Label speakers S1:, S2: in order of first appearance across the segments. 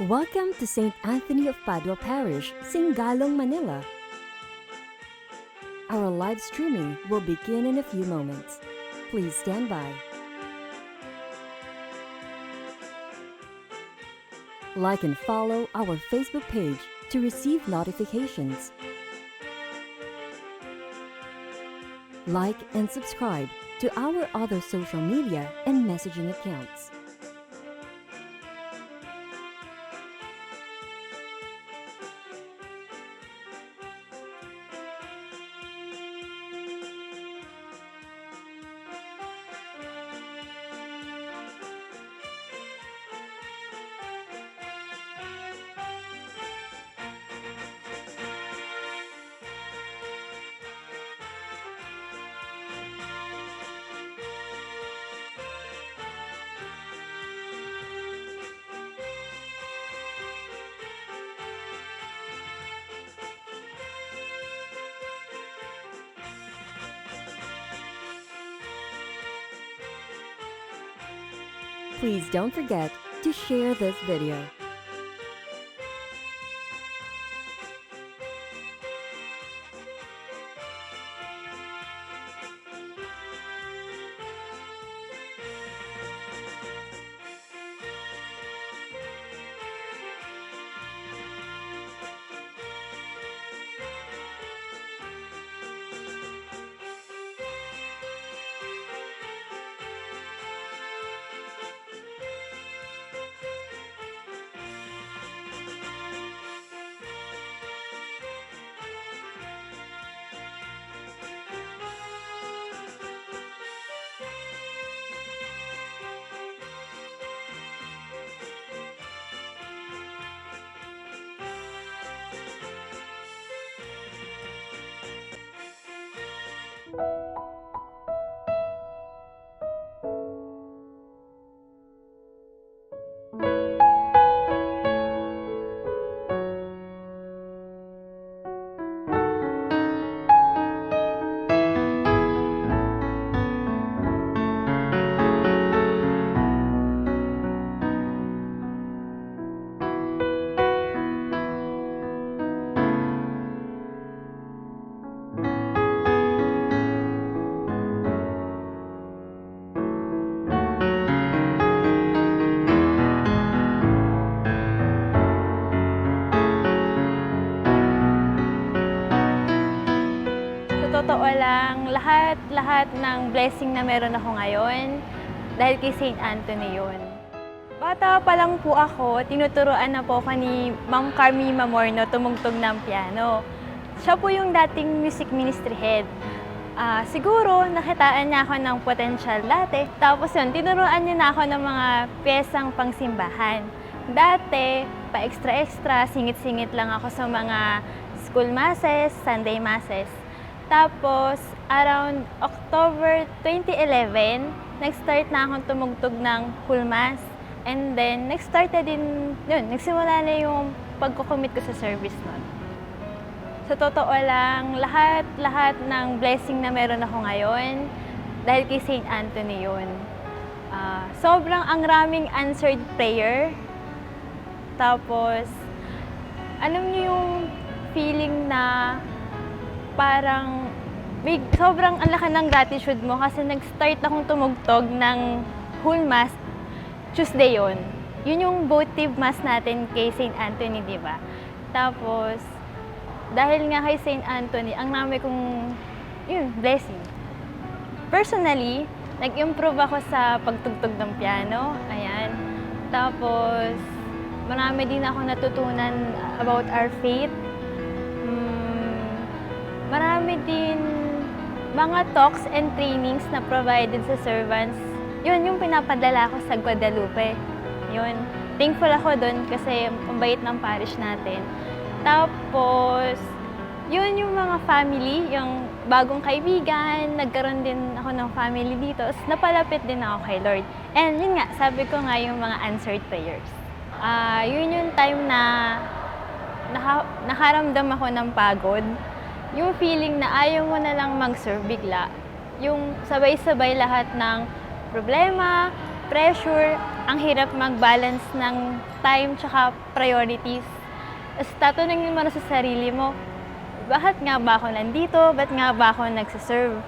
S1: Welcome to St. Anthony of Padua Parish, Singalong, Manila. Our live streaming will begin in a few moments. Please stand by. Like and follow our Facebook page to receive notifications. Like and subscribe to our other social media and messaging accounts. Please don't forget to share this video.
S2: Totoo lang, lahat ng blessing na meron ako ngayon, dahil kay St. Anthony yun. Bata pa lang po ako, tinuturuan na po ako ni Ma'am Carmi Mamorno tumugtog ng piano. Siya po yung dating music ministry head. Siguro, nakitaan niya ako ng potential dati. Tapos yun, tinuruan niya na ako ng mga pyesang pangsimbahan. Dati, pa-extra-extra, singit-singit lang ako sa mga school masses, Sunday masses. Tapos, around October 2011, nag-start na akong tumugtog ng whole mass. And then, nag-start na din, yun, nagsimula na yung pagkukumit ko sa service nun. Sa totoo lang, lahat ng blessing na meron ako ngayon, dahil kay St. Anthony yun. Sobrang ang raming answered prayer. Tapos, alam niyo yung feeling na parang sobrang ang laki ng gratitude mo kasi nag-start akong tumugtog ng whole mass Tuesday yun. Yun yung votive mass natin kay St. Anthony, di ba? Tapos, dahil nga kay St. Anthony, ang nami kong blessing. Personally, nag-improve ako sa pagtugtog ng piano. Ayan. Tapos, marami din ako natutunan about our faith. Marami din mga talks and trainings na provided sa servants. Yun yung pinapadala ko sa Guadalupe. Yun. Thankful ako doon kasi ang bait ng parish natin. Tapos, yun yung mga family, yung bagong kaibigan, nagkaroon din ako ng family dito. Napalapit din ako kay Lord. And yun nga, sabi ko nga yung mga answered prayers. Yun yung time na nakaramdam ako ng pagod. Yung feeling na ayaw mo na lang mag-serve bigla. Yung sabay-sabay lahat ng problema, pressure, ang hirap mag-balance ng time tsaka priorities. Tapos tatanungin mo na sa sarili mo, bakit nga ba ako nandito? Ba't nga ba ako nagsiserve?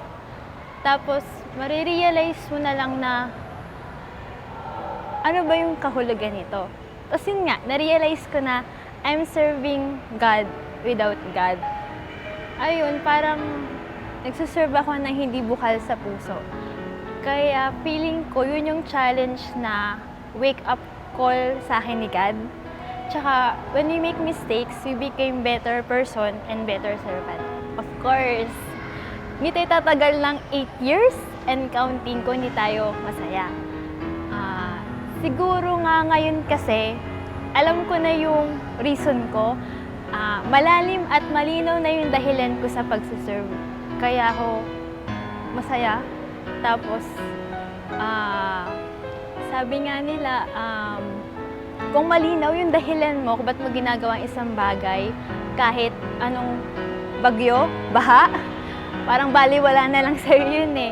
S2: Tapos, marirealize mo na lang na ano ba yung kahulugan nito? Tapos yun nga, narealize ko na I'm serving God without God. Ayun, parang nagsiserve ako ng hindi bukal sa puso. Kaya feeling ko yun yung challenge na wake up call sa akin ni God. Tsaka, when we make mistakes, we became better person and better servant. Of course, hindi tayo tatagal ng 8 years and counting kung hindi tayo masaya. Siguro nga ngayon kasi, alam ko na yung reason ko. Malalim at malinaw na yung dahilan ko sa pagsiserve. Kaya ako masaya. Tapos, sabi nga nila, kung malinaw yung dahilan mo kung ba't mo ginagawa ang isang bagay, kahit anong bagyo, baha, parang baliwala na lang sa'yo yun eh.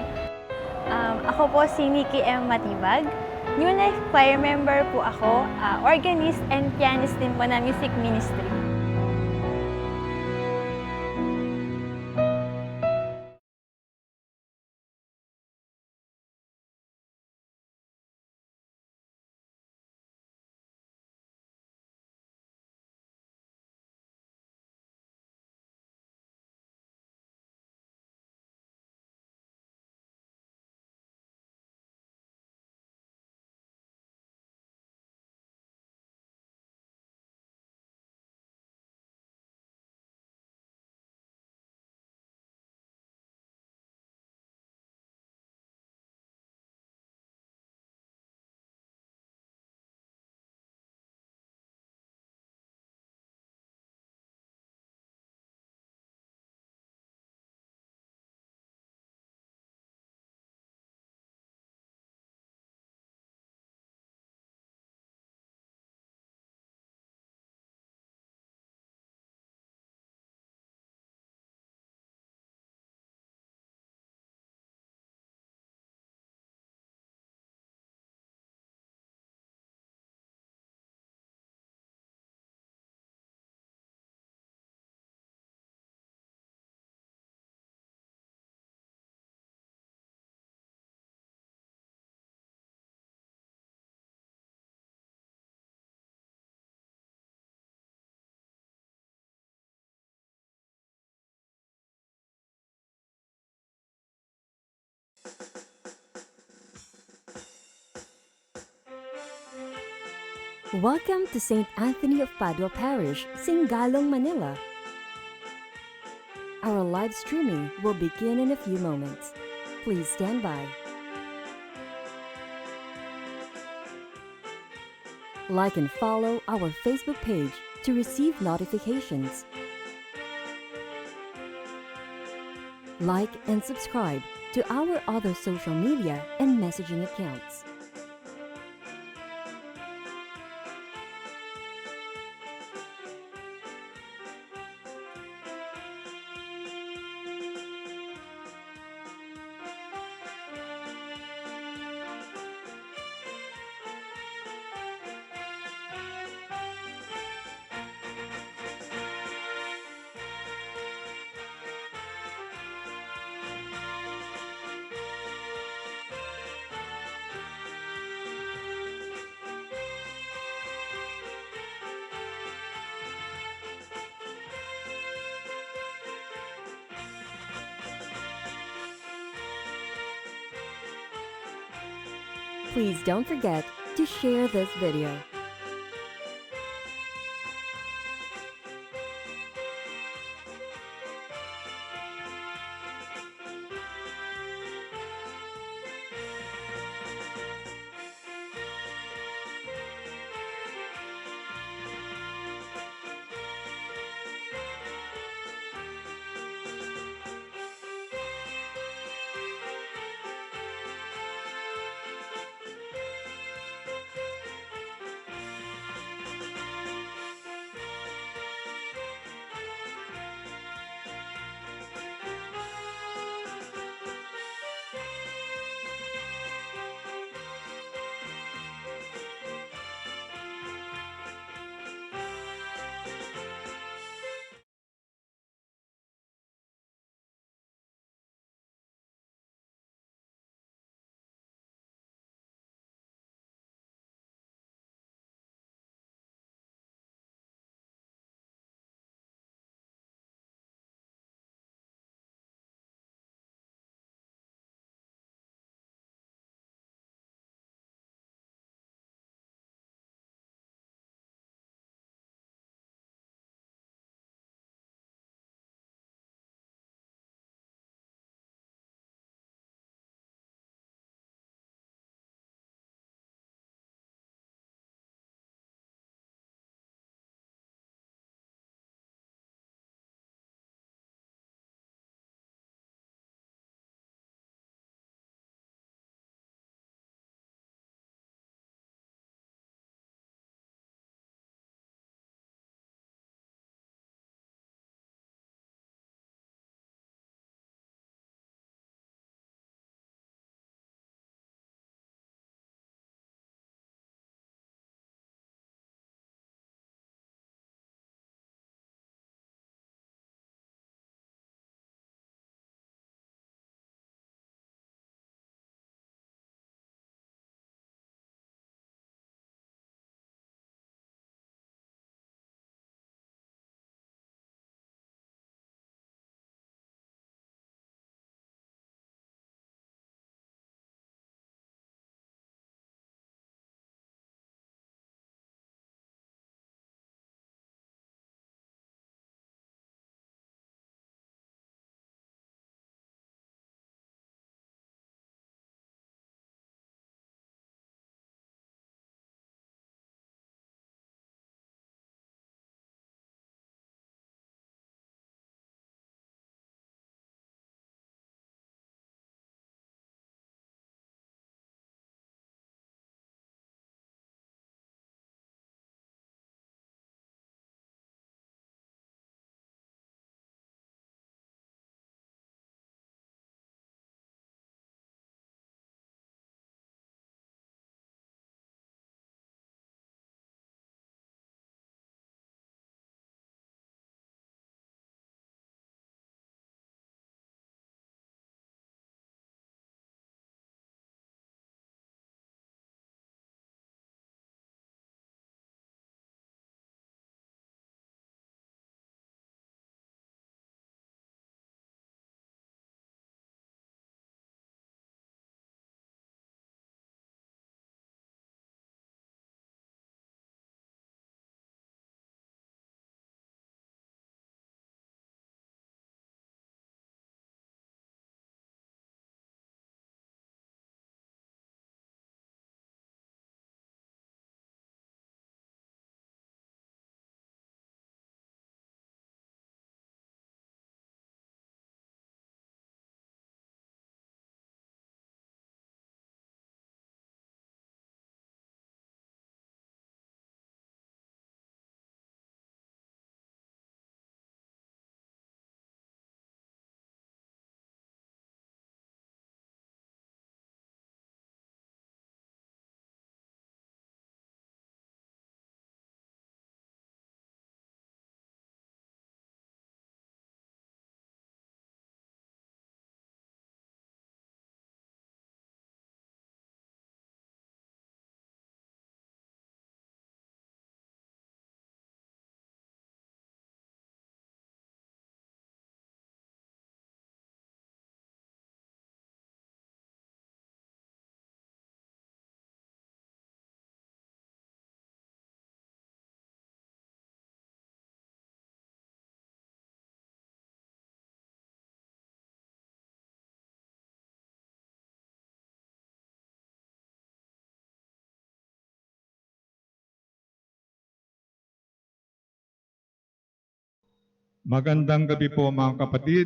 S2: Ako po si Nikki M. Matibag. New Life Choir member po ako, organist and pianist din po na music ministry.
S1: Welcome to St. Anthony of Padua Parish, Singalong, Manila. Our live streaming will begin in a few moments. Please stand by. Like and follow our Facebook page to receive notifications. Like and subscribe to our other social media and messaging accounts. Please don't forget to share this video.
S3: Magandang gabi po mga kapatid.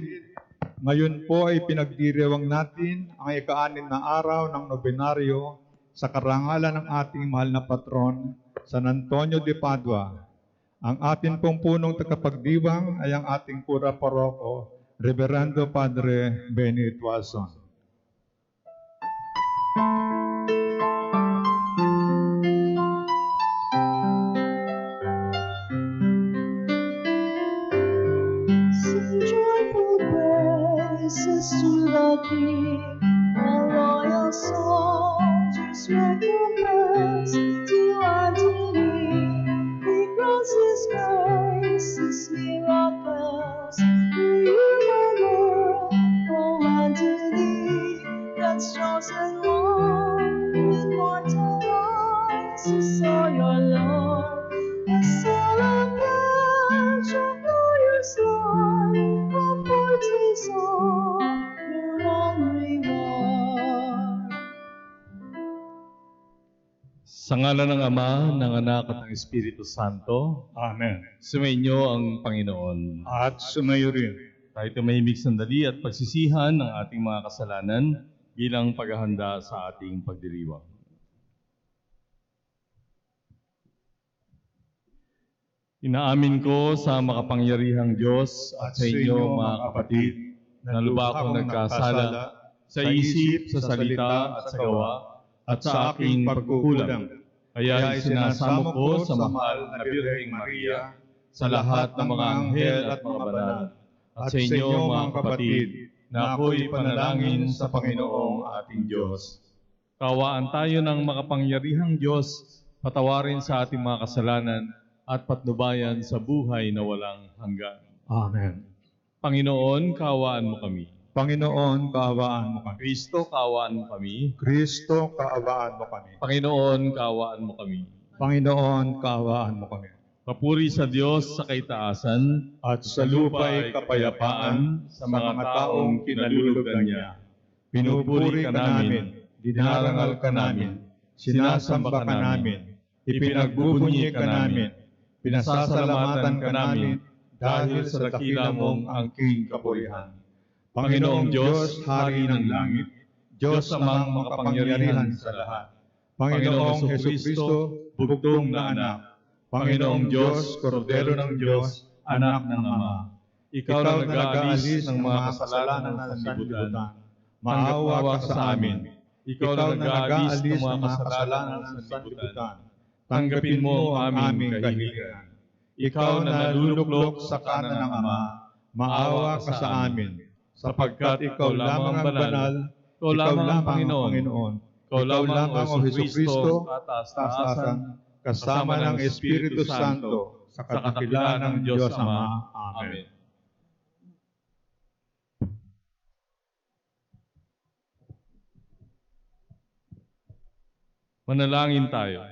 S3: Ngayon po ay pinagdiriwang natin ang ika-6 na araw ng nobenaryo sa karangalan ng ating mahal na patron, San Antonio de Padua. Ang atin pong punong tagapagdiwang ay ang ating pura paroko, Reverendo Padre Benny Tuason.
S4: Sing joyful praises to the King, the loyal soldiers recompense to unto thee. He grants his grace, his miracles, through you, my Lord, all unto thee. God's chosen one, with mortal eyes, who saw your Lord, the solemn pledge of glorious life, a foretaste of your own reward.
S5: Sa ngalan ng Ama, ng Anak at ng Espiritu Santo,
S3: Amen.
S5: sumainyo ang Panginoon.
S3: At sumayo rin.
S5: Tayo tumahimik sandali at pagsisihan ng ating mga kasalanan bilang paghahanda sa ating pagdiriwang. Inaamin ko sa makapangyarihang Diyos at sa inyo mga kapatid na lubha akong nagkasala sa isip, sa salita at sa gawa at sa aking pagkukulang. Kaya isinasamo ko sa mahal na Birheng Maria, sa lahat ng mga anghel at mga banal, at sa inyo mga kapatid, na ako'y panalangin sa Panginoong ating Diyos. Kawaan tayo ng makapangyarihang Diyos, patawarin sa ating mga kasalanan at patnubayan sa buhay na walang hanggan.
S3: Amen.
S5: Panginoon, kaawaan mo kami.
S3: Panginoon, kaawaan mo kami.
S5: Kristo, kaawaan mo kami.
S3: Kristo, kaawaan mo kami.
S5: Panginoon, kaawaan mo kami.
S3: Panginoon, kaawaan mo kami.
S5: Papuri sa Diyos sa kaitaasan
S3: At sa lupa'y kapayapaan sa mga taong kinalulugan niya. Pinupuri ka namin, dinarangal ka namin, sinasamba ka namin, ipinagbubunyi ka namin, pinasasalamatan ka namin dahil sa dakila mong angking kapurihan. Panginoong Diyos, Hari ng langit, Diyos amang makapangyarihan sa lahat. Panginoong Hesukristo, bugtong na anak. Panginoong Diyos, Kordero ng Diyos, anak ng Ama.
S5: Ikaw na nag-aalis ng mga kasalanan ng sanlibutan.
S3: Maawa ka sa amin.
S5: Ikaw na nag-aalis ng mga kasalanan ng sanlibutan. Tanggapin mo ang aming kahiligan.
S3: Ikaw na naluluklok sa kanan ng Ama, maawa ka sa amin. Sapagkat ikaw lamang ang banal, ikaw lamang ang Panginoon, ikaw lamang ang Hesukristo at taasan, kasama ng Espiritu Santo, sa kadakilaan ng Diyos Ama. Amen.
S5: Manalangin tayo.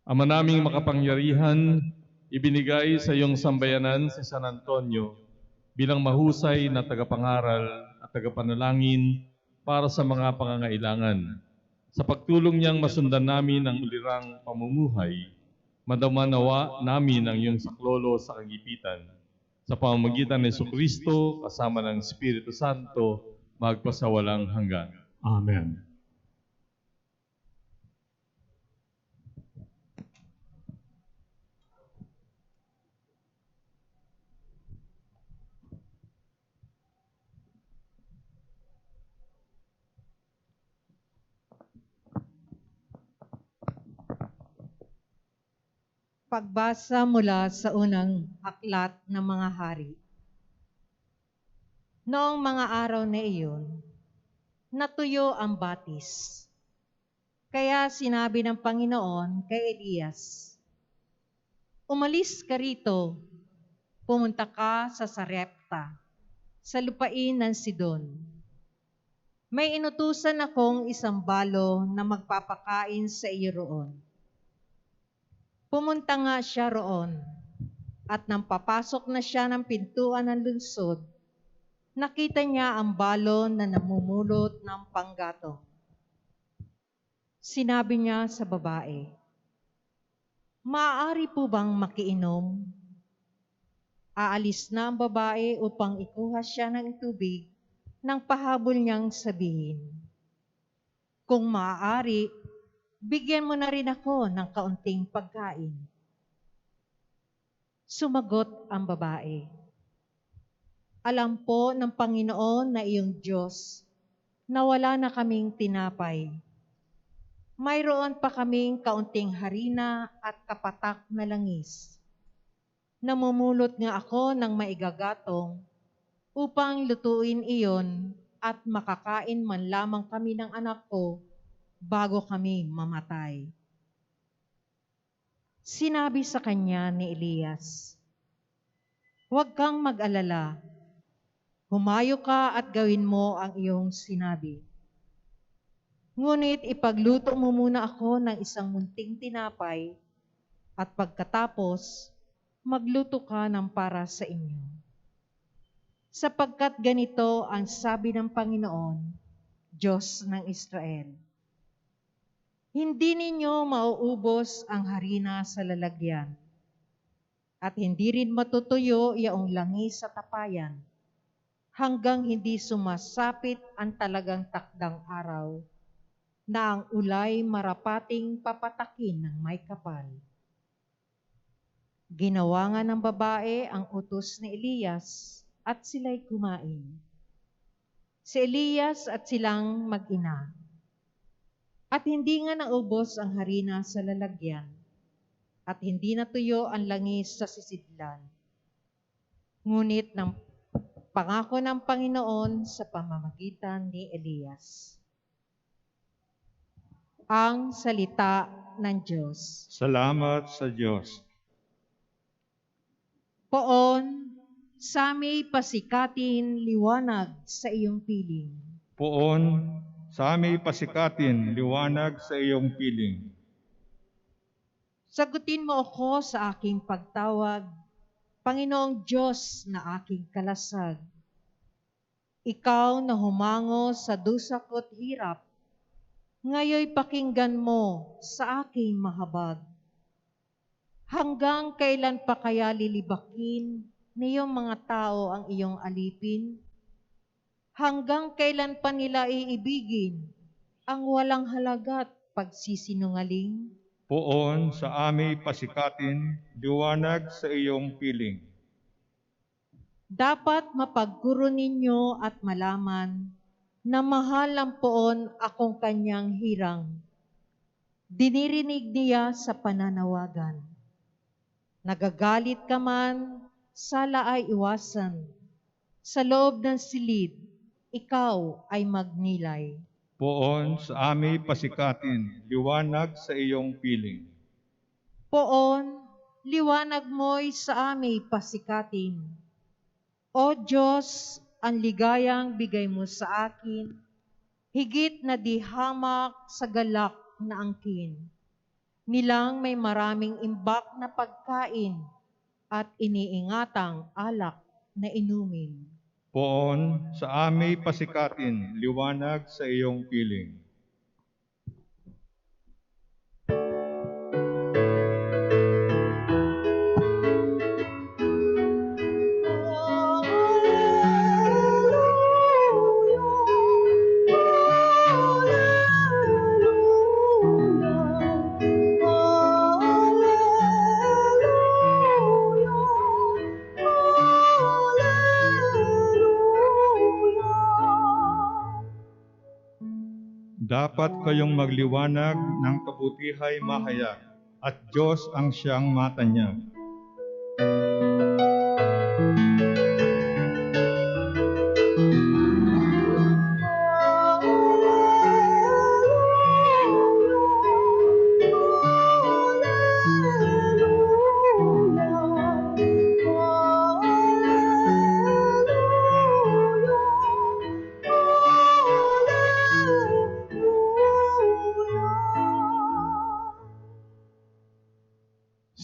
S5: Ama naming makapangyarihan, ibinigay sa iyong sambayanan si San Antonio bilang mahusay na tagapangaral at tagapanalangin para sa mga pangangailangan. Sa pagtulong niyang masundan namin ang ulirang pamumuhay, madamanawa namin ang iyong saklolo sa kagipitan. Sa pamamagitan ni Jesucristo, kasama ng Espiritu Santo, magpasawalang hanggan.
S3: Amen.
S6: Pagbasa mula sa unang aklat ng mga hari. Noong mga araw na iyon, natuyo ang batis. Kaya sinabi ng Panginoon kay Elias, "Umalis ka rito, pumunta ka sa Sarepta, sa lupain ng Sidon. May inutusan akong isang balo na magpapakain sa iyo roon." Pumunta nga siya roon, at nang papasok na siya ng pintuan ng lungsod, nakita niya ang balo na namumulot ng panggatong. Sinabi niya sa babae, "Maaari po bang makiinom?" Aalis na ang babae upang ikuha siya ng tubig nang pahabol niyang sabihin, "Kung maaari, bigyan mo na rin ako ng kaunting pagkain." Sumagot ang babae, "Alam po ng Panginoon na iyong Diyos na wala na kaming tinapay. Mayroon pa kaming kaunting harina at kapatak na langis. Namumulot nga ako ng maigagatong upang lutuin iyon at makakain man lamang kami ng anak ko bago kami mamatay." Sinabi sa kanya ni Elias, "Huwag kang mag-alala. Humayo ka at gawin mo ang iyong sinabi. Ngunit ipagluto mo muna ako ng isang munting tinapay at pagkatapos, magluto ka ng para sa inyo. Sapagkat ganito ang sabi ng Panginoon, Diyos ng Israel. Hindi ninyo mauubos ang harina sa lalagyan, at hindi rin matutuyo yaong langis sa tapayan, hanggang hindi sumasapit ang talagang takdang araw, na ang ulay marapating papatakin ng may kapal." Ginawa nga ng babae ang utos ni Elias at sila'y kumain. Si Elias at silang mag-ina. At hindi nga naubos ang harina sa lalagyan, at hindi natuyo ang langis sa sisidlan. Ngunit ng pangako ng Panginoon sa pamamagitan ni Elias. Ang salita ng Diyos.
S3: Salamat sa Diyos.
S6: Poon, sa aming pasikatin liwanag sa iyong piling.
S3: Poon, sa aming pasikatin, liwanag sa iyong piling.
S6: Sagutin mo ako sa aking pagtawag, Panginoong Diyos na aking kalasag. Ikaw na humango sa dusa ko't hirap, ngayoy pakinggan mo sa aking mahabag. Hanggang kailan pa kaya lilibakin niyong mga tao ang iyong alipin? Hanggang kailan pa nila iibigin ang walang halaga't pagsisinungaling?
S3: Poon, sa aming pasikatin, liwanag sa iyong piling.
S6: Dapat mapagkuro ninyo at malaman na mahal ang poon akong kanyang hirang. Dinirinig niya sa pananawagan. Nagagalit ka man, sala ay iwasan. Sa loob ng silid, ikaw ay magnilay.
S3: Poon, sa aming pasikatin, liwanag sa iyong piling.
S6: Poon, liwanag mo'y sa aming pasikatin. O Diyos, ang ligayang bigay mo sa akin, higit na di hamak sa galak na angkin. Nilang may maraming imbak na pagkain at iniingatang alak na inumin.
S3: Poon, sa aming pasikatin, liwanag sa iyong piling. Dapat kayong magliwanag ng kabutihay mahayag, at Diyos ang siyang matanyag.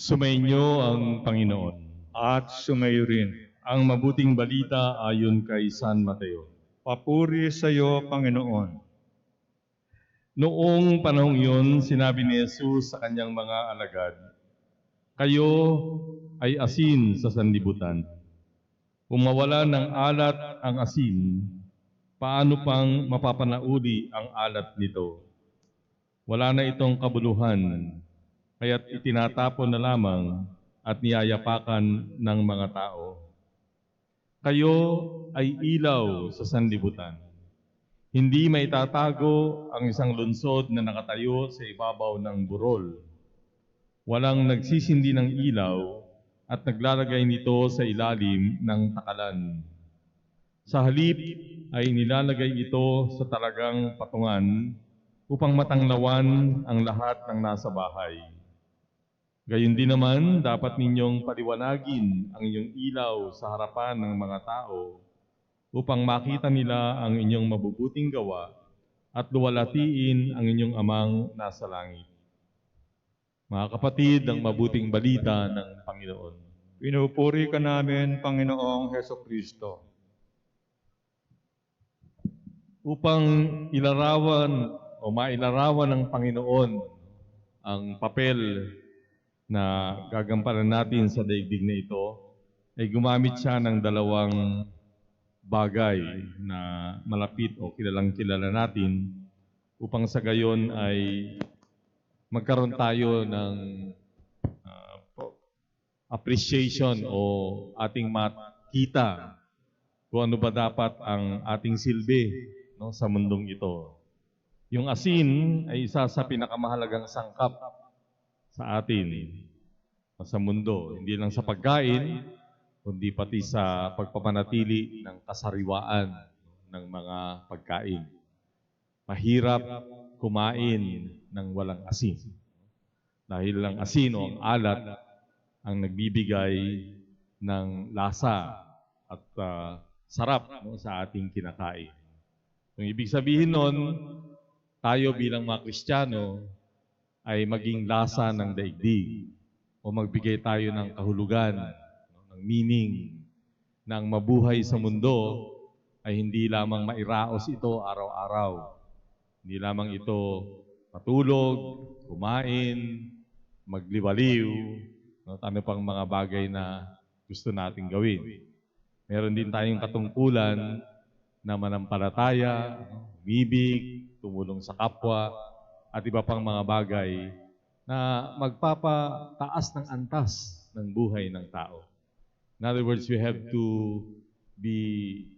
S5: Sumainyo ang Panginoon.
S3: At sumayo rin.
S5: Ang mabuting balita ayon kay San Mateo.
S3: Papuri sa iyo, Panginoon.
S5: Noong panahong iyon, sinabi ni Jesus sa kanyang mga alagad, "Kayo ay asin sa sanlibutan. Kung mawala ng alat ang asin, paano pang mapapanauli ang alat nito? Wala na itong kabuluhan, kaya't itinatapon na lamang at niyayapakan ng mga tao. Kayo ay ilaw sa sanlibutan. Hindi maitatago ang isang lunsod na nakatayo sa ibabaw ng burol. Walang nagsisindi ng ilaw at naglalagay nito sa ilalim ng takalan. Sa halip ay nilalagay ito sa talagang patungan upang matanglawan ang lahat ng nasa bahay. Gayun din naman, dapat ninyong paliwanagin ang inyong ilaw sa harapan ng mga tao upang makita nila ang inyong mabubuting gawa at luwalhatiin ang inyong amang nasa langit. Mga kapatid, ang mabuting balita ng Panginoon.
S3: Pinupuri ka namin, Panginoong Hesukristo.
S5: Upang ilarawan o mailarawan ng Panginoon ang papel na gagampanan natin sa daigdig na ito, ay gumamit siya ng dalawang bagay na malapit o kilalang kilala natin upang sa gayon ay magkaroon tayo ng appreciation o ating makita kung ano ba dapat ang ating silbi, no, sa mundong ito. Yung asin ay isa sa pinakamahalagang sangkap sa atin sa mundo, hindi lang sa pagkain, kundi pati sa pagpapanatili ng kasariwaan ng mga pagkain. Mahirap kumain ng walang asin. Dahil ang asin o ang alat ang nagbibigay ng lasa at sarap, no, sa ating kinakain. Yung ibig sabihin nun, tayo bilang mga Kristiyano ay maging lasa ng daigdig o magbigay tayo ng kahulugan, ng meaning, ng mabuhay sa mundo ay hindi lamang mairaos ito araw-araw. Hindi lamang ito matulog, kumain, magliwaliw, no, at ano pang mga bagay na gusto nating gawin. Meron din tayong katungkulan na manampalataya, umibig, tumulong sa kapwa, at iba pang mga bagay na magpapataas ng antas ng buhay ng tao. In other words, we have to be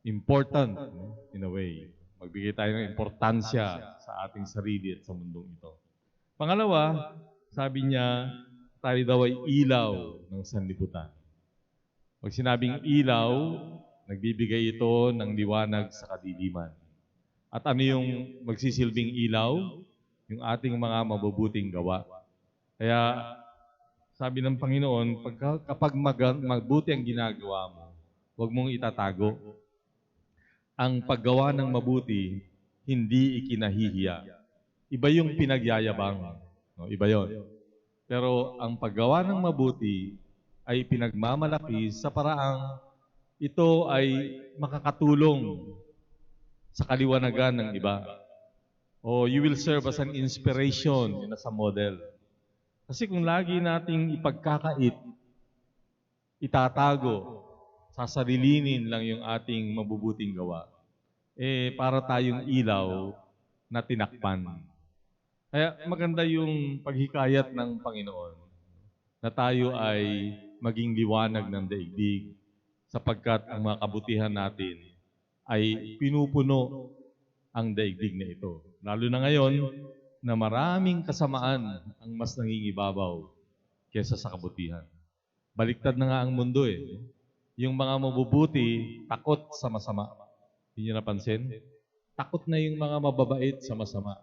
S5: important, no, in a way. Magbigay tayo ng importansya sa ating sarili at sa mundong ito. Pangalawa, sabi niya, tayo daw ay ilaw ng sanlibutan. Pag sinabing ilaw, nagbibigay ito ng liwanag sa kadiliman. At ano yung magsisilbing ilaw? Yung ating mga mabubuting gawa. Kaya, sabi ng Panginoon, kapag mabuti ang ginagawa mo, huwag mong itatago. Ang paggawa ng mabuti, hindi ikinahihiya. Iba yung pinagyayabang. No, iba yon. Pero ang paggawa ng mabuti ay pinagmamalaki sa paraang ito ay makakatulong sa kaliwanagan ng iba. O you will serve as an inspiration, as a model. Kasi kung lagi nating ipagkakait, itatago, sasarilinin lang yung ating mabubuting gawa, para tayong ilaw na tinakpan. Kaya maganda yung paghikayat ng Panginoon na tayo ay maging liwanag ng daigdig sapagkat ang mga kabutihan natin ay pinupuno ang daigdig na ito. Lalo na ngayon na maraming kasamaan ang mas nangingibabaw kaysa sa kabutihan. Baliktad na nga ang mundo eh. Yung mga mabubuti, takot sa masama. Hindi nyo napansin? Takot na yung mga mababait sa masama.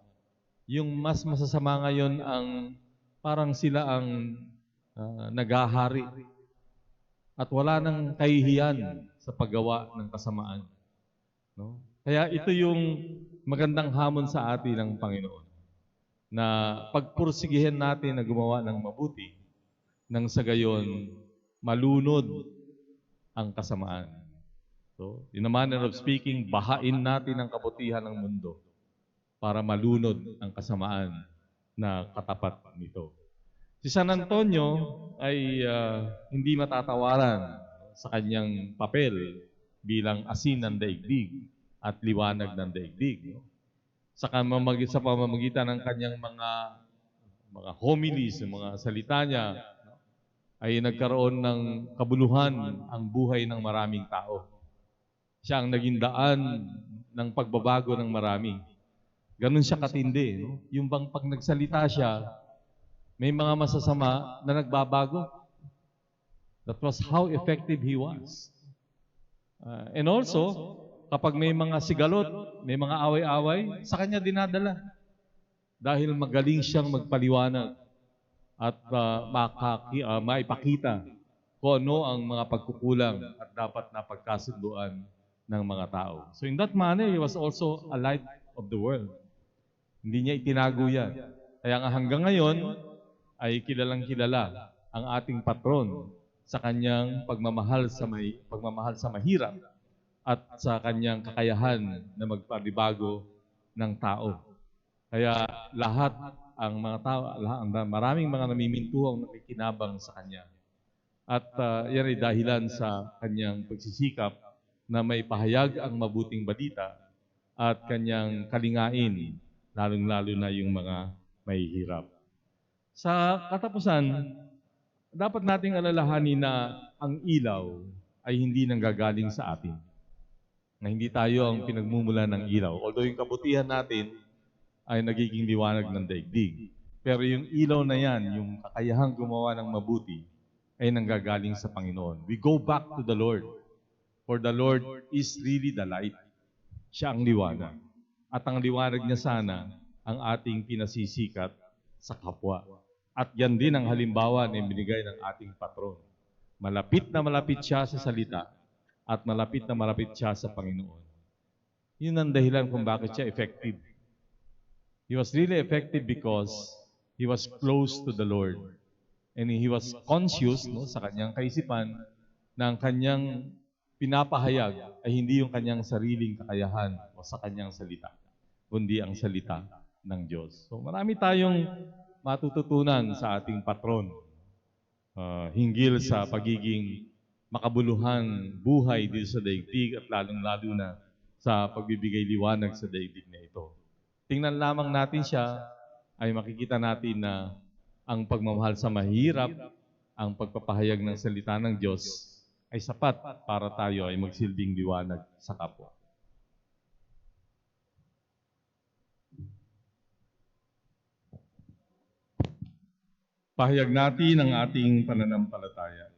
S5: Yung mas masasama ngayon ang parang sila ang naghahari at wala nang kahihiyan sa paggawa ng kasamaan. No? Kaya ito yung magandang hamon sa atin ng Panginoon na pagpursigihin natin na gumawa ng mabuti nang sa gayon malunod ang kasamaan. So, in a manner of speaking, bahain natin ang kabutihan ng mundo para malunod ang kasamaan na katapat nito. Si San Antonio ay hindi matatawaran sa kanyang papel bilang asin ng daigdig at liwanag ng daigdig. No? Sa pamamagitan ng kanyang mga homilies, mga salita niya, no? Ay nagkaroon ng kabuluhan ang buhay ng maraming tao. Siya ang naging daan ng pagbabago ng marami. Ganun siya katindi. No? Yung bang pag nagsalita siya, may mga masasama na nagbabago. That was how effective he was. And also, kapag may mga sigalot, may mga away-away, sa kanya dinadala. Dahil magaling siyang magpaliwanag at maipakita kung ano ang mga pagkukulang at dapat na pagkasunduan ng mga tao. So in that manner, he was also a light of the world. Hindi niya itinago yan. Kaya nga hanggang ngayon ay kilalang-kilala ang ating patron sa kanyang pagmamahal sa mahirap at sa kanyang kakayahan na magpanibago ng tao. Kaya lahat ang mga tao, maraming mga namimintuhang nakikinabang sa kanya. At yan ay dahilan sa kanyang pagsisikap na may pahayag ang mabuting balita at kanyang kalingain, lalong-lalo na yung mga mahihirap. Sa katapusan, dapat nating alalahanin na ang ilaw ay hindi nanggagaling sa atin. Na hindi tayo ang pinagmumula ng ilaw. Although yung kabutihan natin ay nagiging liwanag ng daigdig. Pero yung ilaw na yan, yung kakayahang gumawa ng mabuti, ay nanggagaling sa Panginoon. We go back to the Lord. For the Lord is really the light. Siya ang liwanag. At ang liwanag niya sana ang ating pinasisikat sa kapwa. At yan din ang halimbawa na binigay ng ating patron. Malapit na malapit siya sa salita at malapit na malapit siya sa Panginoon. Yun ang dahilan kung bakit siya effective. He was really effective because he was close to the Lord. And he was conscious sa kanyang kaisipan na ang kanyang pinapahayag ay hindi yung kanyang sariling kakayahan o sa kanyang salita, kundi ang salita ng Diyos. So marami tayong matututunan sa ating patron hinggil sa pagiging makabuluhan buhay dito sa daigdig at lalong-lalo na sa pagbibigay liwanag sa daigdig na ito. Tingnan lamang natin siya, ay makikita natin na ang pagmamahal sa mahirap, ang pagpapahayag ng salita ng Diyos, ay sapat para tayo ay magsilbing liwanag sa kapwa. Pahayag natin ang ating pananampalataya.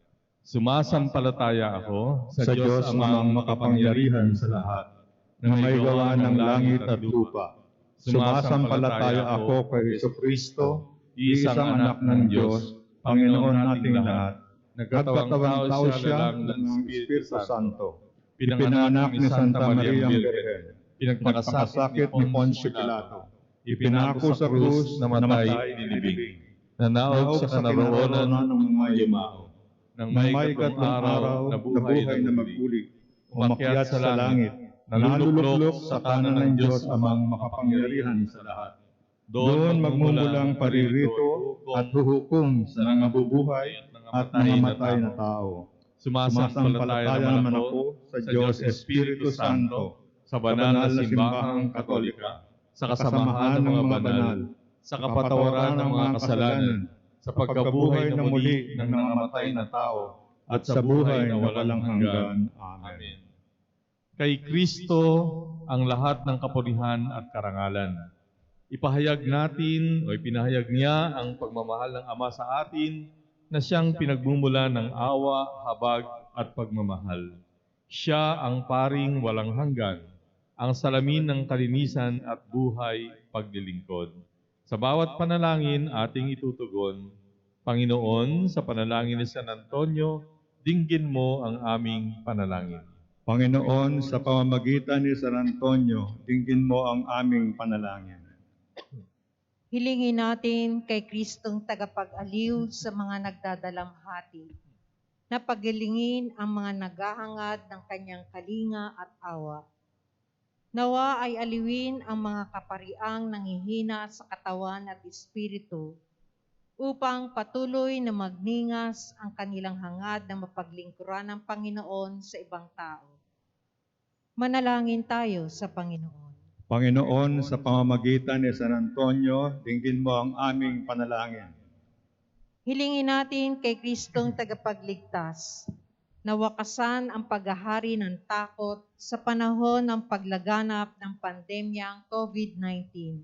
S5: Sumasampalataya ako
S3: Sa Diyos amang makapangyarihan sa lahat, na may gawa ng langit at lupa. Sumasampalataya ako kay Jesucristo, isang anak ng Diyos, Panginoon nating lahat. Nagkatawang tao siya ng Espiritu Santo. Pinanganak ni Santa Maria ang Birhen. Pinagpakasakit ni Poncio Pilato. Ipinako sa krus, namatay, nilibing.
S5: Nanaog sa kanaroonan
S3: ng mga yumao.
S5: ng
S3: May ikatlong araw na buhay na maguli. Umakyat sa langit. Naluluklok sa kanan ng Diyos amang makapangyarihan sa lahat. Doon magmumulang paririto at huhukom sa mga bubuhay at mga matay na tao. Sumasampalataya naman ako sa Diyos Espiritu Santo, sa banal na simbahang Katolika, sa kasamahan ng mga banal, sa kapatawaran ng mga kasalanan, sa pagkabuhay na muli ng nangamatay na tao, at sa buhay na walang hanggan. Amen.
S5: Kay Kristo ang lahat ng kapurihan at karangalan. Ipahayag natin o ipinahayag niya ang pagmamahal ng Ama sa atin na siyang pinagmumula ng awa, habag at pagmamahal. Siya ang paring walang hanggan, ang salamin ng kalinisan at buhay paglilingkod. Sa bawat panalangin ating itutugon, Panginoon, sa panalangin ni San Antonio, dinggin mo ang aming panalangin.
S3: Panginoon, sa pamamagitan ni San Antonio, dinggin mo ang aming panalangin.
S6: Hilingin natin kay Kristong tagapag-aliw sa mga nagdadalamhati, na pagilingin ang mga naghahangad ng kanyang kalinga at awa. Nawa ay aliwin ang mga kapariang nanghihina sa katawan at espiritu, upang patuloy na magningas ang kanilang hangad na mapaglingkuran ng Panginoon sa ibang tao. Manalangin tayo sa Panginoon.
S3: Panginoon, sa pamamagitan ni San Antonio, dinggin mo ang aming panalangin.
S6: Hilingin natin kay Kristong tagapagligtas na wakasan ang paghahari ng takot sa panahon ng paglaganap ng pandemyang COVID-19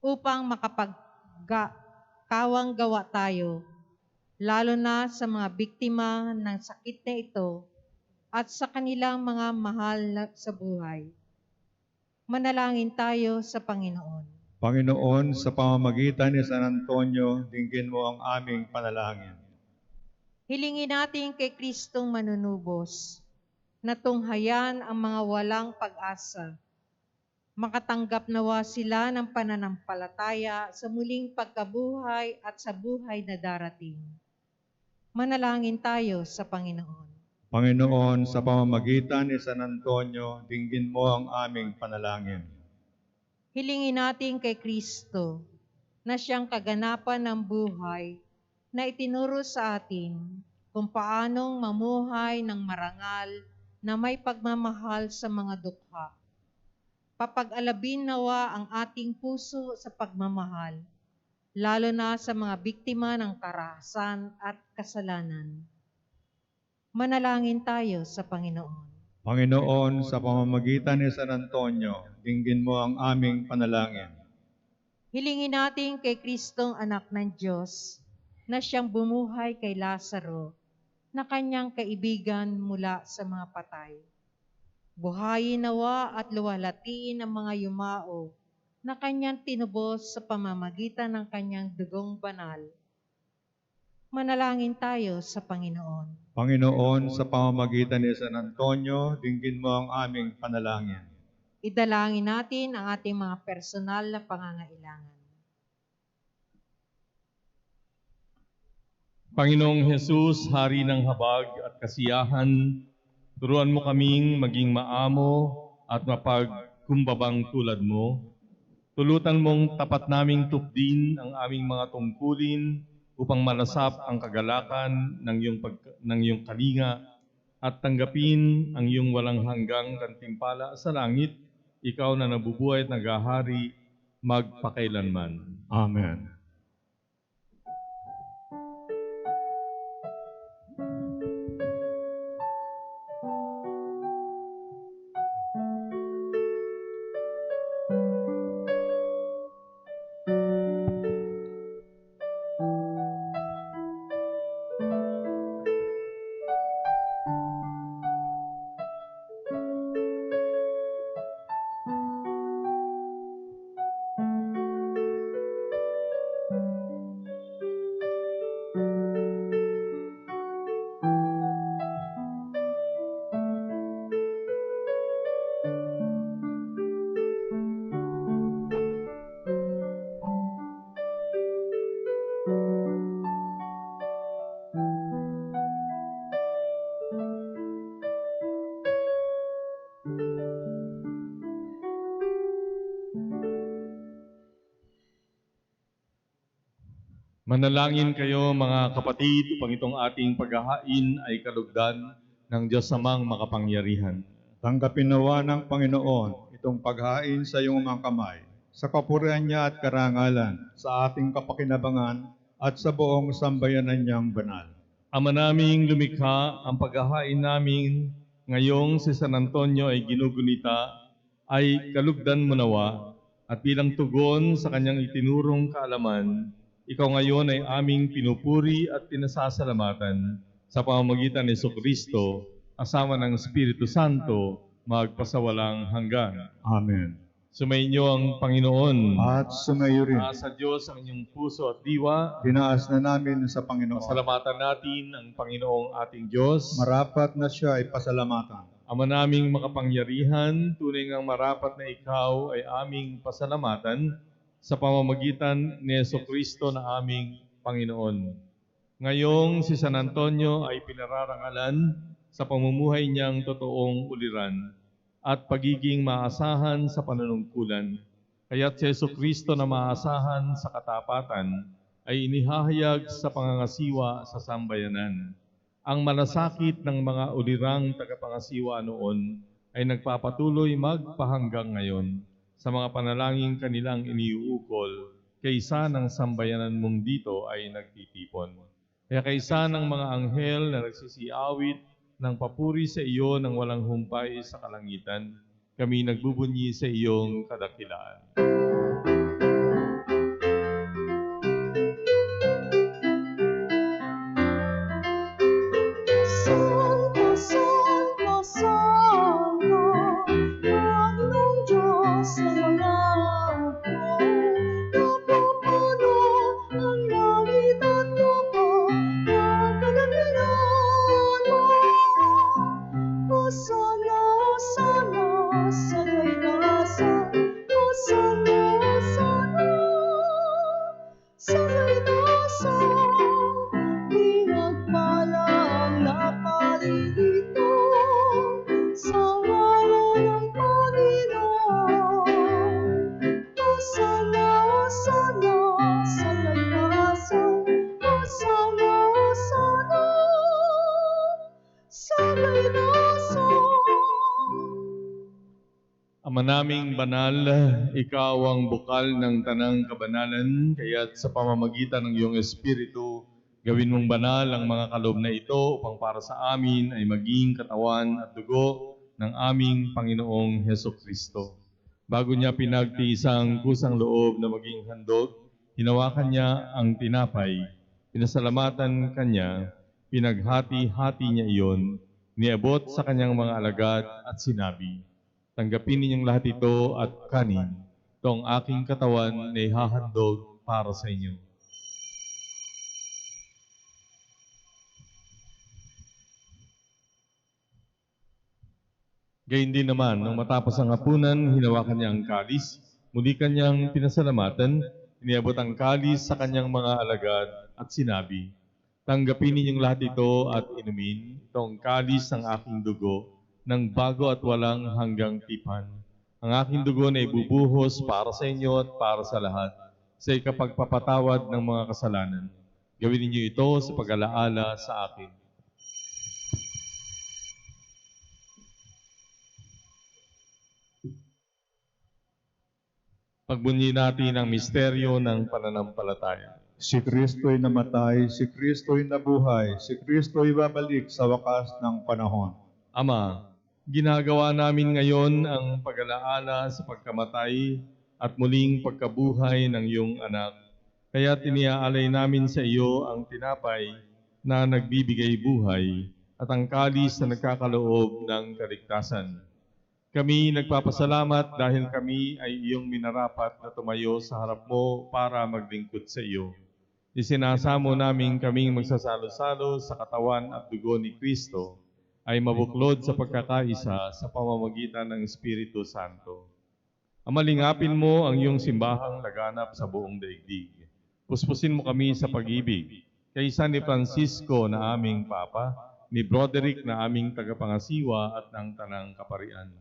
S6: upang makapagkawang gawa tayo, lalo na sa mga biktima ng sakit na ito at sa kanilang mga mahal sa buhay. Manalangin tayo sa Panginoon.
S3: Panginoon, sa pamamagitan ni San Antonio, dinggin mo ang aming panalangin.
S6: Hilingin natin kay Kristong manunubos na tunghayan ang mga walang pag-asa. Makatanggap nawa sila ng pananampalataya sa muling pagkabuhay at sa buhay na darating. Manalangin tayo sa Panginoon.
S3: Panginoon, sa pamamagitan ni San Antonio, dinggin mo ang aming panalangin.
S6: Hilingin natin kay Kristo na siyang kaganapan ng buhay na itinuro sa atin kung paanong mamuhay ng marangal na may pagmamahal sa mga dukha. Papag-alabin nawa ang ating puso sa pagmamahal, lalo na sa mga biktima ng karahasan at kasalanan. Manalangin tayo sa Panginoon.
S3: Panginoon, sa pamamagitan ni San Antonio, dinggin mo ang aming panalangin.
S6: Hilingin natin kay Kristong anak ng Diyos na siyang bumuhay kay Lazaro na kanyang kaibigan mula sa mga patay. Buhayin nawa at luwalhatiin ang mga yumao na kanyang tinubos sa pamamagitan ng kanyang dugong banal. Manalangin tayo sa Panginoon.
S3: Panginoon, sa pamamagitan ni San Antonio, dinggin mo ang aming panalangin.
S6: Idalangin natin ang ating mga personal na pangangailangan.
S5: Panginoong Hesus, Hari ng habag at kasiyahan, turuan mo kaming maging maamo at mapagkumbabang tulad mo. Tulutan mong tapat naming tupdin ang aming mga tungkulin upang malasap ang kagalakan ng iyong kalinga at tanggapin ang iyong walang hanggang gantimpala sa langit, ikaw na nabubuhay at naghahari magpakailanman.
S3: Amen.
S5: Manalangin kayo mga kapatid upang itong ating paghahain ay kalugdan ng Diyos Amang makapangyarihan.
S3: Tanggapin nawa ng Panginoon itong paghain sa iyong mga kamay, sa kapurihan niya at karangalan, sa ating kapakinabangan at sa buong sambayanan niyang banal.
S5: Ama naming lumikha, ang paghahain namin ngayong si San Antonio ay ginugunita, ay kalugdan mo nawa, at bilang tugon sa kanyang itinurong kaalaman, ikaw ngayon ay aming pinupuri at pinasasalamatan sa pamamagitan ni Jesucristo, asama ng Espiritu Santo, magpasawalang hanggan.
S3: Amen.
S5: Sumainyo ang Panginoon.
S3: At sumayo rin.
S5: Sa Diyos ang inyong puso at diwa.
S3: Tinaas na namin sa Panginoon.
S5: Pasalamatan natin ang Panginoong ating Diyos.
S3: Marapat na siya ay pasalamatan.
S5: Ama naming makapangyarihan, tunay ngang marapat na ikaw ay aming pasalamatan sa pamamagitan ni Jesucristo na aming Panginoon. Ngayong si San Antonio ay pinararangalan sa pamumuhay niyang totoong uliran at pagiging maasahan sa panunungkulan. Kaya't si Jesucristo na maasahan sa katapatan ay inihahayag sa pangangasiwa sa sambayanan. Ang malasakit ng mga ulirang tagapangasiwa noon ay nagpapatuloy magpahanggang ngayon sa mga panalangin kanilang iniuukol kaysa ng sambayanan mong dito ay nagtitipon. Kaya kaysa ng mga anghel na nagsisiawit ng papuri sa iyo ng walang humpay sa kalangitan, kami nagbubunyi sa iyong kadakilaan.
S4: Santo, Santo, Santo, Panginoong Diyos ng mga hukbo. Napupuno ang langit at lupa ng kadakilaan mo. Hosana, Hosana, sa kaitaasan. Hosana, Hosana, sa kaitaasan. Pinagpala ang napaligito sa ngalan ng Panginoon. Hosana, Hosana, sa kaitaasan. Hosana, Hosana, sa kaitaasan.
S5: Ama naming banal, ikaw ang bukal ng tanang kabanalan, kaya't sa pamamagitan ng iyong Espiritu, gawin mong banal ang mga kaloob na ito upang para sa amin ay maging katawan at dugo ng aming Panginoong Hesukristo. Bago niya pinagtiisang kusang loob na maging handog, hinawakan niya ang tinapay, pinasalamatan kanya, pinaghati-hati niya iyon, niabot sa kanyang mga alagad at sinabi, "Tanggapin ninyong lahat ito at kanin. Ito ang aking katawan na ihahandog para sa inyo." Gayun din naman, nung matapos ang hapunan, hinawakan niya ang kalis, muli kanyang pinasalamatan, iniabot ang kalis sa kanyang mga alagad at sinabi, "Tanggapin ninyong lahat ito at inumin. Ito ang kalis ng aking dugo, ng bago at walang hanggang tipan. Ang aking dugo na ibubuhos para sa inyo at para sa lahat, sa ikapagpapatawad ng mga kasalanan. Gawin ninyo ito sa pag-alaala sa akin." Pagbunyi natin ang misteryo ng pananampalataya.
S3: Si Kristo'y namatay, si Kristo'y nabuhay, si Kristo'y babalik sa wakas ng panahon.
S5: Ama, ginagawa namin ngayon ang pag-alaala sa pagkamatay at muling pagkabuhay ng iyong anak. Kaya tiniaalay namin sa iyo ang tinapay na nagbibigay buhay at ang kalis na nagkakaloob ng kaligtasan. Kami nagpapasalamat dahil kami ay iyong minarapat na tumayo sa harap mo para maglingkod sa iyo. Isinasamo namin kaming magsasalo-salo sa katawan at dugo ni Kristo ay mabuklod sa pagkakaisa sa pamamagitan ng Espiritu Santo. Amalingapin mo ang iyong simbahang laganap sa buong daigdig. Puspusin mo kami sa pag-ibig, kaysa ni Francisco na aming Papa, ni Broderick na aming tagapangasiwa at ng Tanang Kaparian.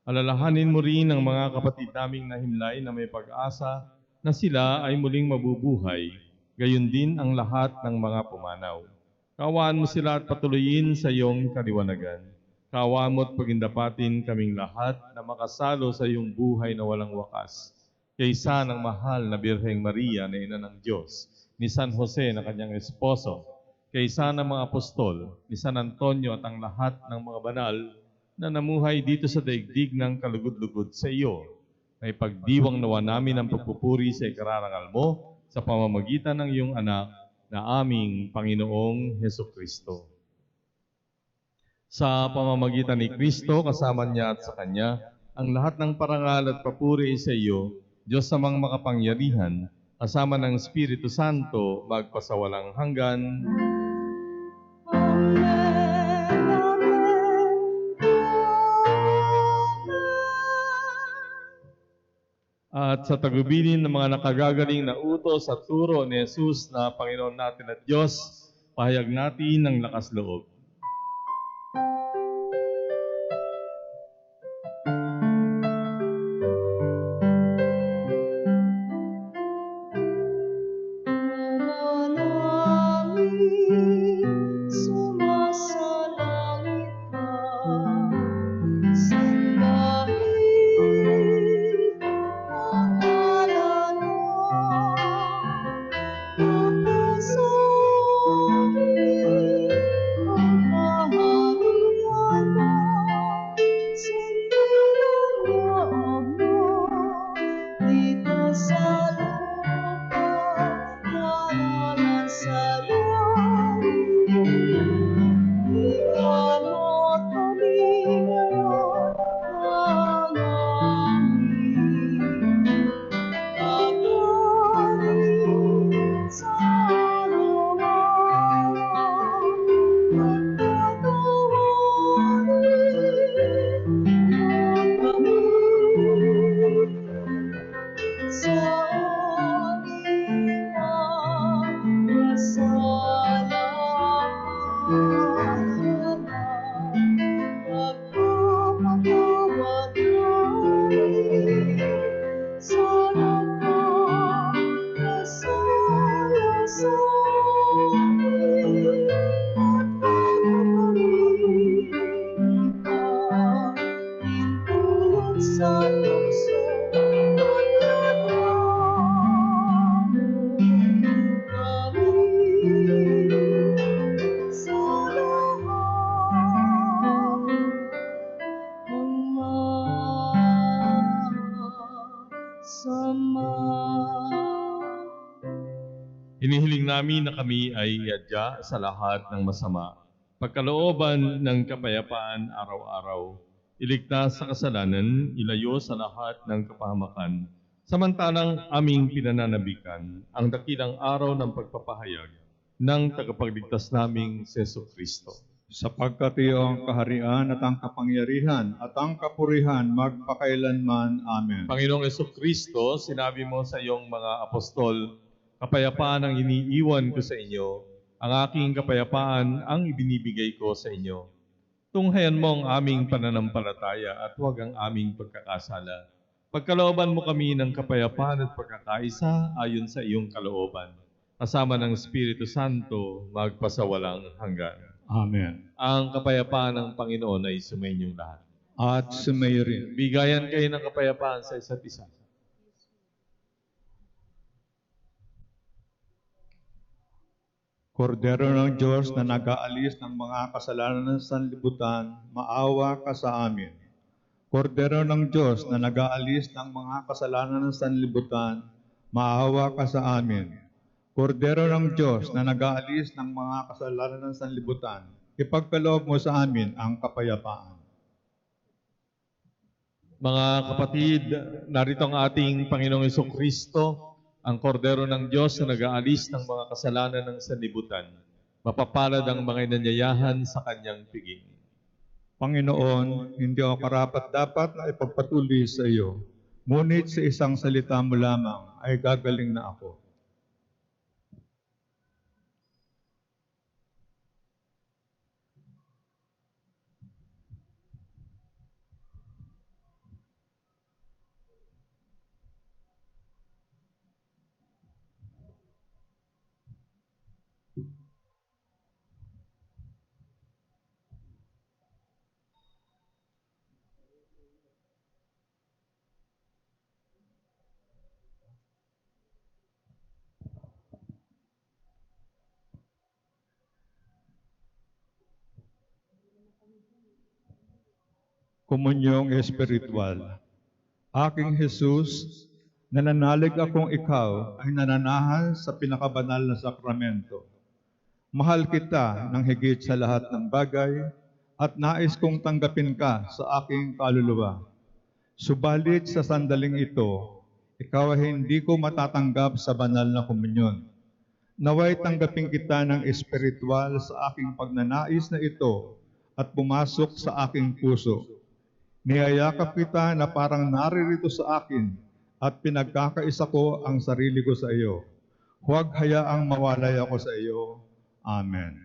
S5: Alalahanin mo rin ang mga kapatid naming nahimlay na may pag-asa na sila ay muling mabubuhay, gayon din ang lahat ng mga pumanaw. Kaawaan mo sila at patuloyin sa iyong kaliwanagan. Kaawaan mo at pagindapatin kaming lahat na makasalo sa iyong buhay na walang wakas. Kaysa ng mahal na Birheng Maria na Ina ng Diyos, ni San Jose na kanyang esposo, kaysa ng mga apostol, ni San Antonio at ang lahat ng mga banal na namuhay dito sa daigdig ng kalugod-lugod sa iyo. May pagdiwang nawa namin ang pagpupuri sa ikararangal mo sa pamamagitan ng iyong anak na aming Panginoong Hesukristo. Sa pamamagitan ni Kristo, kasama niya at sa Kanya, ang lahat ng parangal at papuri sa iyo, Diyos namang makapangyarihan, kasama ng Espiritu Santo, magpasawalang hanggan.
S4: Amen, amen,
S5: At sa tagubilin ng mga nakagagaling na utos at turo ni Jesus na Panginoon natin at Diyos, pahayag natin ng lakas loob.
S4: sa langit. Ikamot kami ngayon ang aming pag-alit sa araw-araw. Pagkatawarin mo kami sa aming mga kasalanan. Pagpapatawad namin sa nagkakasala sa amin. At huwag mo kaming ipahintulot sa tukso at labanan namin sa lahat ng masama.
S5: Hinihiling namin na kami ay iadya sa lahat ng masama, pagkalooban ng kapayapaan araw-araw, iligtas sa kasalanan, ilayo sa lahat ng kapahamakan, samantalang aming pinananabikan ang dakilang araw ng pagpapahayag ng tagapagligtas naming Seso Kristo.
S3: Sapagkat iyo ang kaharian at ang kapangyarihan at ang kapurihan magpakailanman. Amen.
S5: Panginoong Kristo, sinabi mo sa iyong mga apostol, kapayapaan ang iniiwan ko sa inyo, ang aking kapayapaan ang ibinibigay ko sa inyo. Tunghayan mo ang aming pananampalataya at huwag ang aming pagkakasala. Pagkalooban mo kami ng kapayapaan at pagkakaisa ayon sa iyong kalooban, kasama ng Espiritu Santo magpasawalang hanggan.
S3: Amen.
S5: Ang kapayapaan ng Panginoon ay sumainyong lahat.
S3: At sumayo rin.
S5: Bigayan kayo ng kapayapaan sa isa't isa.
S3: Kordero ng Diyos na nag-aalis ng mga kasalanan ng sanlibutan, maawa ka sa amin. Kordero ng Diyos na nag-aalis ng mga kasalanan ng sanlibutan, maawa ka sa amin. Kordero ng Diyos na nag-aalis ng mga kasalanan ng sanlibutan, ipagkaloob mo sa amin ang kapayapaan.
S5: Mga kapatid, narito ang ating Panginoong Kristo, ang kordero ng Diyos na nag-aalis ng mga kasalanan ng sanlibutan. Mapapalad ang mga inanyayahan sa kanyang piging.
S3: Panginoon, hindi ako karapat-dapat na ipagpatuloy sa iyo. Ngunit sa isang salita mo lamang ay gagaling na ako. Komunyong Espiritual. Aking Jesus, nananalig akong ikaw ay nananahan sa pinakabanal na sakramento. Mahal kita ng higit sa lahat ng bagay at nais kong tanggapin ka sa aking kaluluwa. Subalit sa sandaling ito, ikaw ay hindi ko matatanggap sa banal na komunyon. Naway tanggapin kita ng espiritual sa aking pagnanais na ito at pumasok sa aking puso. Niyayakap kita na parang naririto sa akin at pinagkakaisa ko ang sarili ko sa iyo. Huwag hayaang mawalay ako sa iyo. Amen.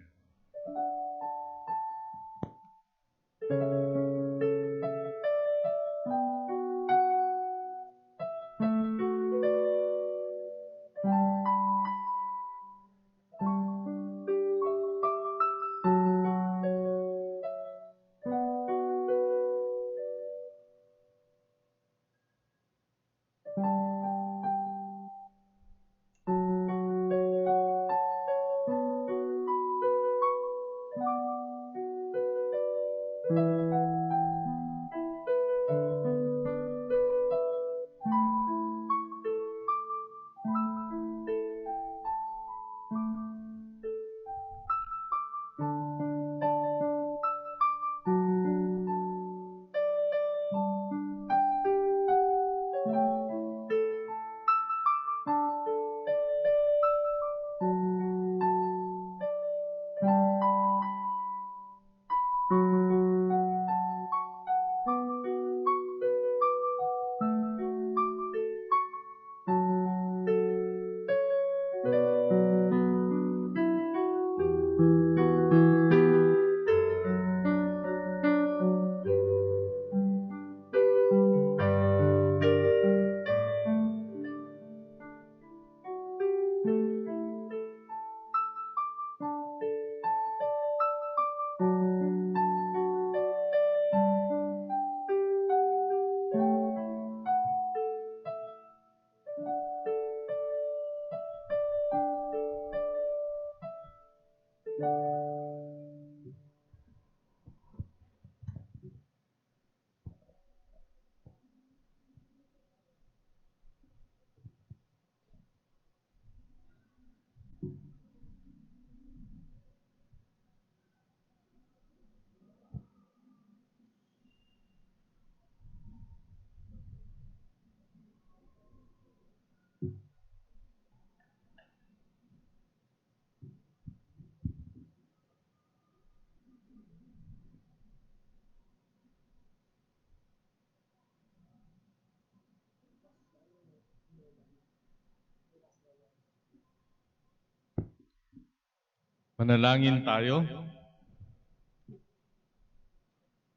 S5: Manalangin tayo.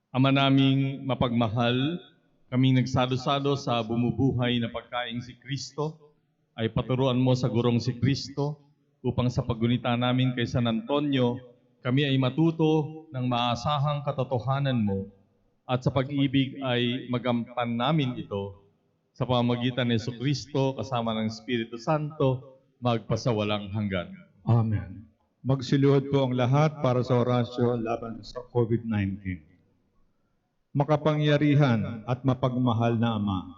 S5: Ama naming mapagmahal, kaming nagsalo-salo sa bumubuhay na pagkaing si Kristo, ay paturuan mo sa gurong si Kristo upang sa paggunita namin kay San Antonio, kami ay matuto ng maasahang katotohanan mo at sa pag-ibig ay magampan namin ito sa pamamagitan ni Jesucristo kasama ng Espiritu Santo magpasawalang hanggan.
S3: Amen. Magsiluhod po ang lahat para sa orasyon laban sa COVID-19. Makapangyarihan at mapagmahal na Ama,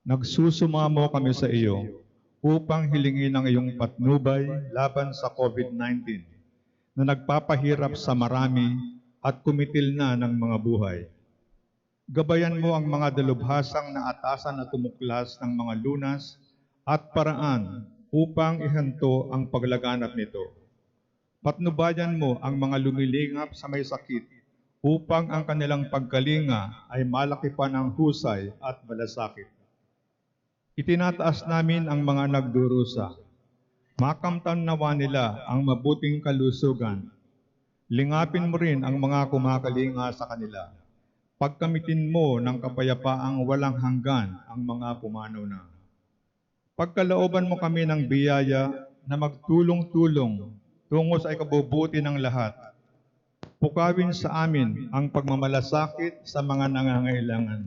S3: nagsusumamo kami sa iyo upang hilingin ang iyong patnubay laban sa COVID-19 na nagpapahirap sa marami at kumitil na ng mga buhay. Gabayan mo ang mga dalubhasang naatasan at tumuklas ng mga lunas at paraan upang ihanto ang paglaganap nito. Patnubayan mo ang mga lumilingap sa may sakit upang ang kanilang pagkalinga ay malaki pa ng husay at malasakit. Itinataas namin ang mga nagdurusa. Makamtan nawa nila ang mabuting kalusugan. Lingapin mo rin ang mga kumakalinga sa kanila. Pagkamitin mo ng kapayapaang walang hanggan ang mga pumanaw na. Pagkalooban mo kami ng biyaya na magtulong-tulong tungo sa ikabubuti ng lahat. Pukawin sa amin ang pagmamalasakit sa mga nangangailangan.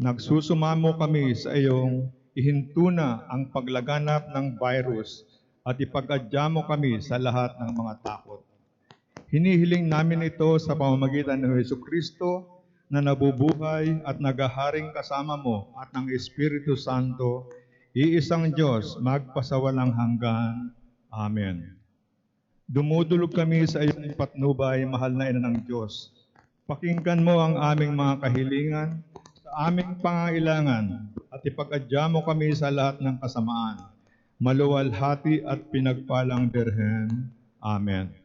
S3: Nagsusumamo kami sa iyong ihintuna ang paglaganap ng virus at ipag-adya mo kami sa lahat ng mga takot. Hinihiling namin ito sa pamamagitan ng Jesucristo na nabubuhay at nagaharing kasama mo at ng Espiritu Santo, iisang Diyos, magpasawalang hanggan. Amen. Dumudulog kami sa iyong patnubay, mahal na Ina ng Diyos. Pakinggan mo ang aming mga kahilingan sa aming pangailangan at ipag-adya mo kami sa lahat ng kasamaan. Maluwalhati at pinagpalang Birhen. Amen.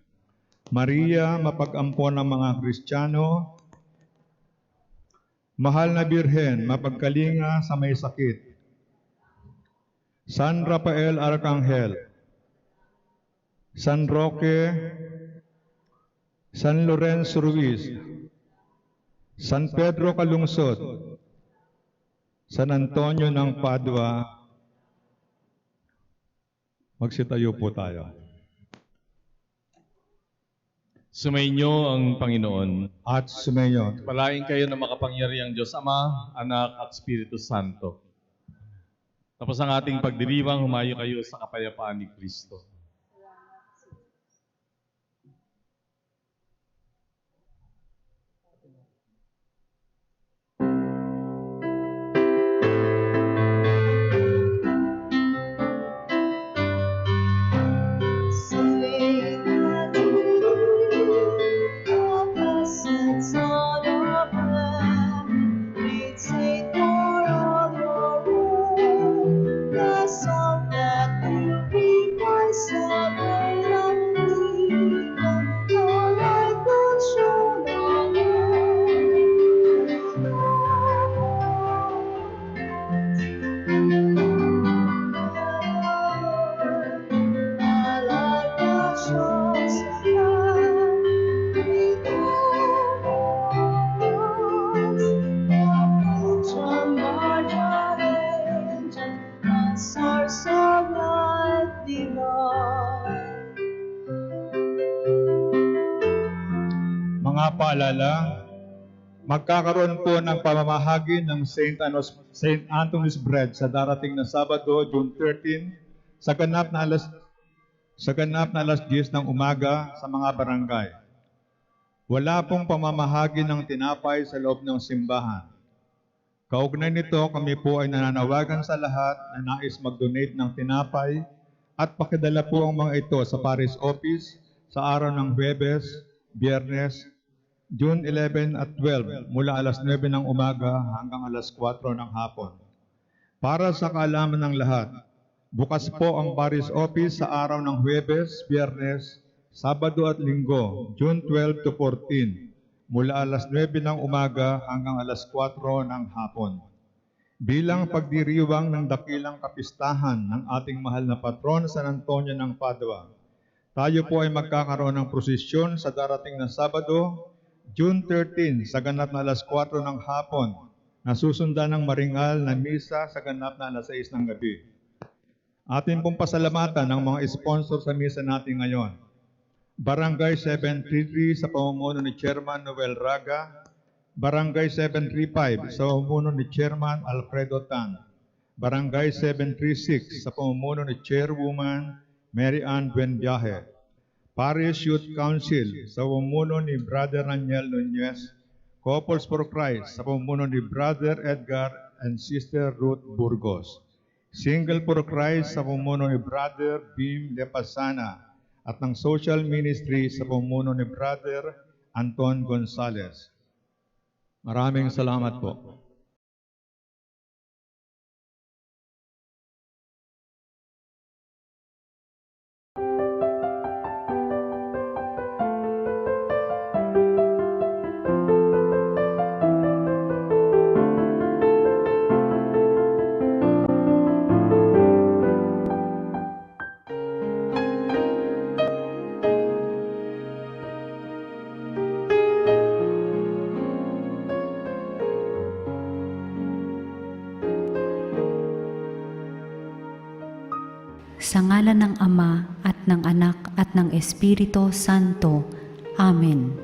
S3: Maria, mapag-ampon ng mga Kristiyano, mahal na Birhen, mapagkalinga sa may sakit. San Rafael Arcangel, San Roque, San Lorenzo Ruiz, San Pedro Calungsod, San Antonio ng Padua, magsitayo po tayo.
S5: Sumainyo ang Panginoon.
S3: At sumayo.
S5: Palain kayo ng makapangyarihang Diyos Ama, Anak at Espiritu Santo. Tapos ang ating pagdiriwang, humayo kayo sa kapayapaan ni Kristo.
S3: Mga paalala, magkakaroon po ng pamamahagi ng St. Anthony's Bread sa darating na Sabado, June 13, sa ganap na alas sa ganap na alas 10 ng umaga sa mga barangay. Wala pong pamamahagi ng tinapay sa loob ng simbahan. Kaugnay nito, kami po ay nananawagan sa lahat na nais mag-donate ng tinapay at pakidala po ang mga ito sa Parish Office sa araw ng Huwebes, Biyernes, June 11 at 12 mula alas 9 ng umaga hanggang alas 4 ng hapon. Para sa kaalaman ng lahat, bukas po ang Parish Office sa araw ng Huwebes, Biyernes, Sabado at Linggo, June 12 to 14, mula alas 9 ng umaga hanggang alas 4 ng hapon. Bilang pagdiriwang ng dakilang kapistahan ng ating mahal na patron San Antonio ng Padua, tayo po ay magkakaroon ng prosesyon sa darating na Sabado, June 13 sa ganap na alas 4 ng hapon, na susundan ng maringal na misa sa ganap na alas 6 ng gabi. Atin pong pasalamatan ng mga sponsor sa misa natin ngayon. Barangay 733 sa pamumuno ni Chairman Noel Raga, Barangay 735 sa pamumuno ni Chairman Alfredo Tan, Barangay 736 sa pamumuno ni Chairwoman Mary Ann Buenviaje, Parish Youth Council sa pamumuno ni Brother Raniel Nunez, Couples for Christ sa pamumuno ni Brother Edgar and Sister Ruth Burgos, Single for Christ sa pamumuno ni Brother Bim Lepasana, at ng Social Ministry sa pamumuno ni Brother Anton Gonzales. Maraming salamat po.
S7: Sa ngalan ng Ama at ng Anak at ng Espiritu Santo. Amen.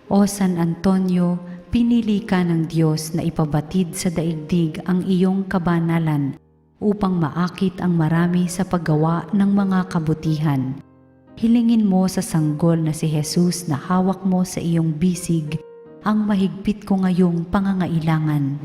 S7: O San Antonio, pinili ka ng Diyos na ipabatid sa daigdig ang iyong kabanalan upang maakit ang marami sa paggawa ng mga kabutihan. Hilingin mo sa sanggol na si Jesus na hawak mo sa iyong bisig ang mahigpit ko ngayong pangangailangan.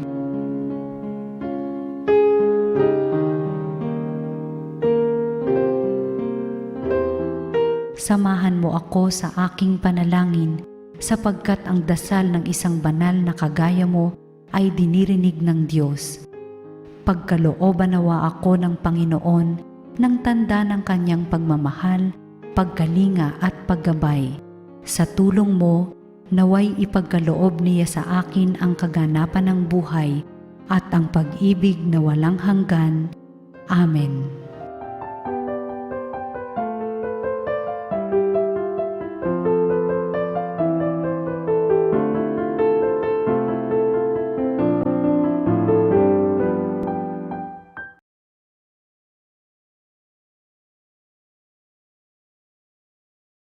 S7: Samahan mo ako sa aking panalangin sapagkat ang dasal ng isang banal na kagaya mo ay dinirinig ng Diyos. Pagkalooban nawa ako ng Panginoon ng tanda ng kanyang pagmamahal, pagkalinga at paggabay. Sa tulong mo, naway ipagkaloob niya sa akin ang kaganapan ng buhay at ang pag-ibig na walang hanggan. Amen.